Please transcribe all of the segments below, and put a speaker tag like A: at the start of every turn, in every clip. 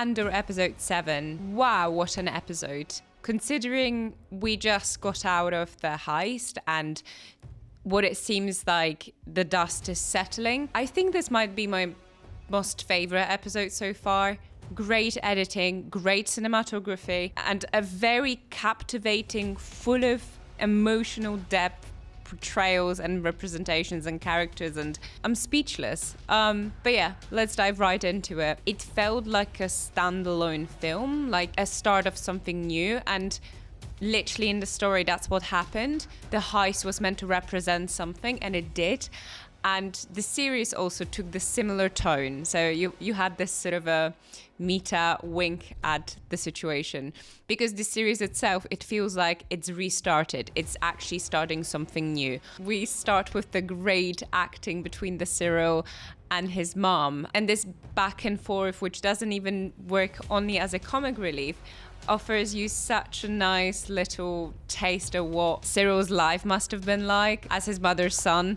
A: Andor episode 7. Wow, what an episode. Considering we just got out of the heist and what it seems like the dust is settling, I think this might be my most favorite episode so far. Great editing, great cinematography, and a very captivating, full of emotional depth portrayals and representations and characters, and I'm speechless. But yeah, let's dive right into it. It felt like a standalone film, like a start of something new, and literally in the story, that's what happened. The heist was meant to represent something, and it did. And the series also took the similar tone. So you had this sort of a meta wink at the situation. Because the series itself, it feels like it's restarted. It's actually starting something new. We start with the great acting between the Cyril and his mom. And this back and forth, which doesn't even work only as a comic relief, offers you such a nice little taste of what Cyril's life must have been like as his mother's son.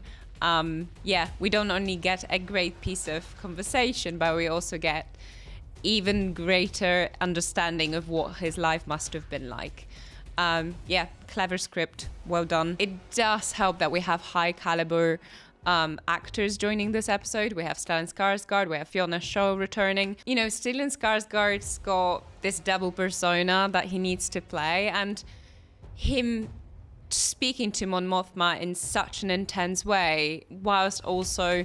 A: We don't only get a great piece of conversation, but we also get even greater understanding of what his life must have been like. Clever script, well done. It does help that we have high caliber actors joining this episode. We have Stellan Skarsgård, we have Fiona Shaw returning. You know, Stellan Skarsgård's got this double persona that he needs to play, and him speaking to Mon Mothma in such an intense way whilst also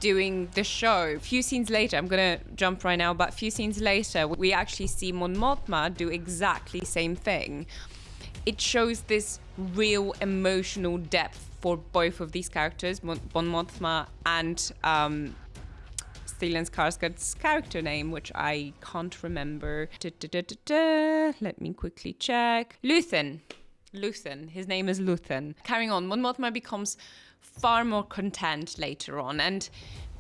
A: doing the show. A few scenes later, I'm gonna jump right now, but a few scenes later we actually see Mon Mothma do exactly the same thing. It shows this real emotional depth for both of these characters, Mon Mothma and Stellan Skarsgård's character name, which I can't remember. Let me quickly check. Luthen. His name is Luthen. Carrying on, Mon Mothma becomes far more content later on, and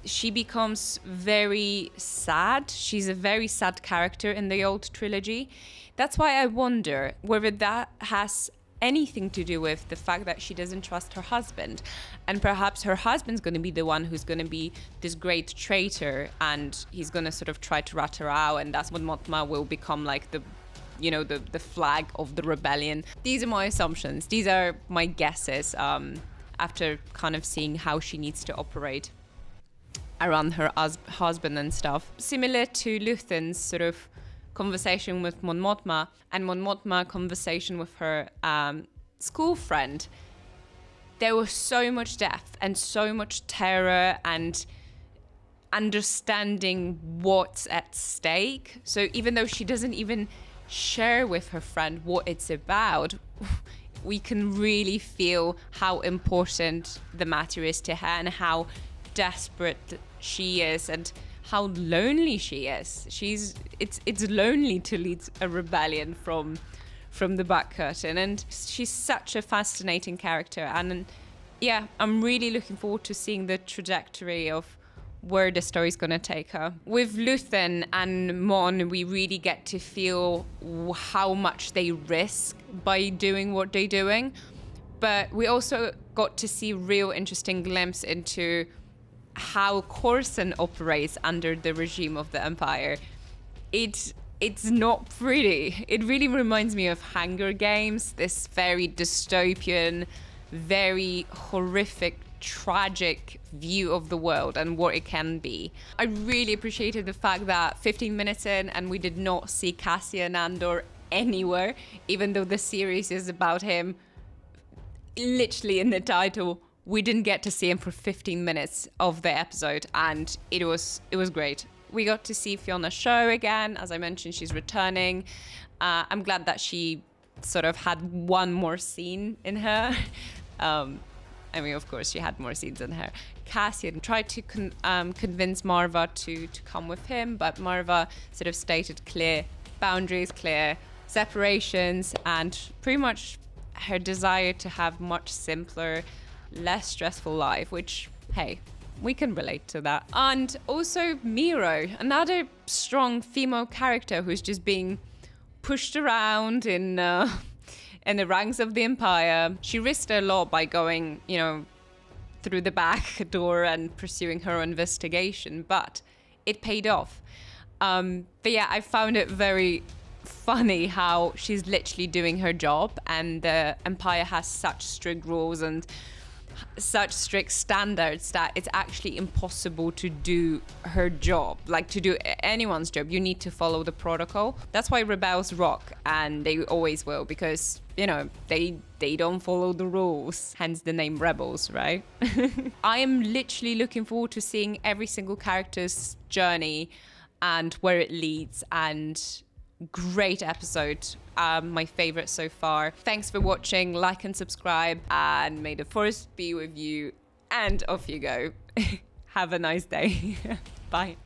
A: she becomes very sad. She's a very sad character in the old trilogy. That's why I wonder whether that has anything to do with the fact that she doesn't trust her husband, and perhaps her husband's going to be the one who's going to be this great traitor, and he's going to sort of try to rat her out, and that's when Mothma will become like the flag of the rebellion. These are my assumptions. These are my guesses after kind of seeing how she needs to operate around her husband and stuff. Similar to Luthen's sort of conversation with Mon Mothma and Mon Mothma conversation with her school friend, there was so much depth and so much terror and understanding what's at stake. So even though she doesn't even share with her friend what it's about, we can really feel how important the matter is to her and how desperate she is and how lonely she is. It's lonely to lead a rebellion from the back curtain, and she's such a fascinating character. And yeah, I'm really looking forward to seeing the trajectory of where the story's going to take her. With Luthen and Mon, we really get to feel how much they risk by doing what they're doing. But we also got to see real interesting glimpse into how Coruscant operates under the regime of the Empire. It's not pretty. It really reminds me of Hunger Games, this very dystopian, very horrific, tragic view of the world and what it can be. I really appreciated the fact that 15 minutes in and we did not see Cassian Andor anywhere, even though the series is about him. Literally in the title, we didn't get to see him for 15 minutes of the episode, and it was great. We got to see Fiona Shaw again. As I mentioned, she's returning. I'm glad that she sort of had one more scene in her. I mean, of course, she had more scenes in her. Cassian tried to convince Marva to come with him, but Marva sort of stated clear boundaries, clear separations, and pretty much her desire to have much simpler, less stressful life, which, hey, we can relate to that. And also Miro, another strong female character who's just being pushed around in the ranks of the Empire. She risked a lot by going, through the back door and pursuing her investigation, but it paid off. But yeah, I found it very funny how she's literally doing her job, and the Empire has such strict rules and such strict standards that it's actually impossible to do her job. Like, to do anyone's job, you need to follow the protocol. That's why rebels rock, and they always will, because, you know, they don't follow the rules, hence the name rebels, right? I am literally looking forward to seeing every single character's journey and where it leads. And great episode, my favorite so far. Thanks for watching, like and subscribe, and may the force be with you, and off you go. Have a nice day. Bye.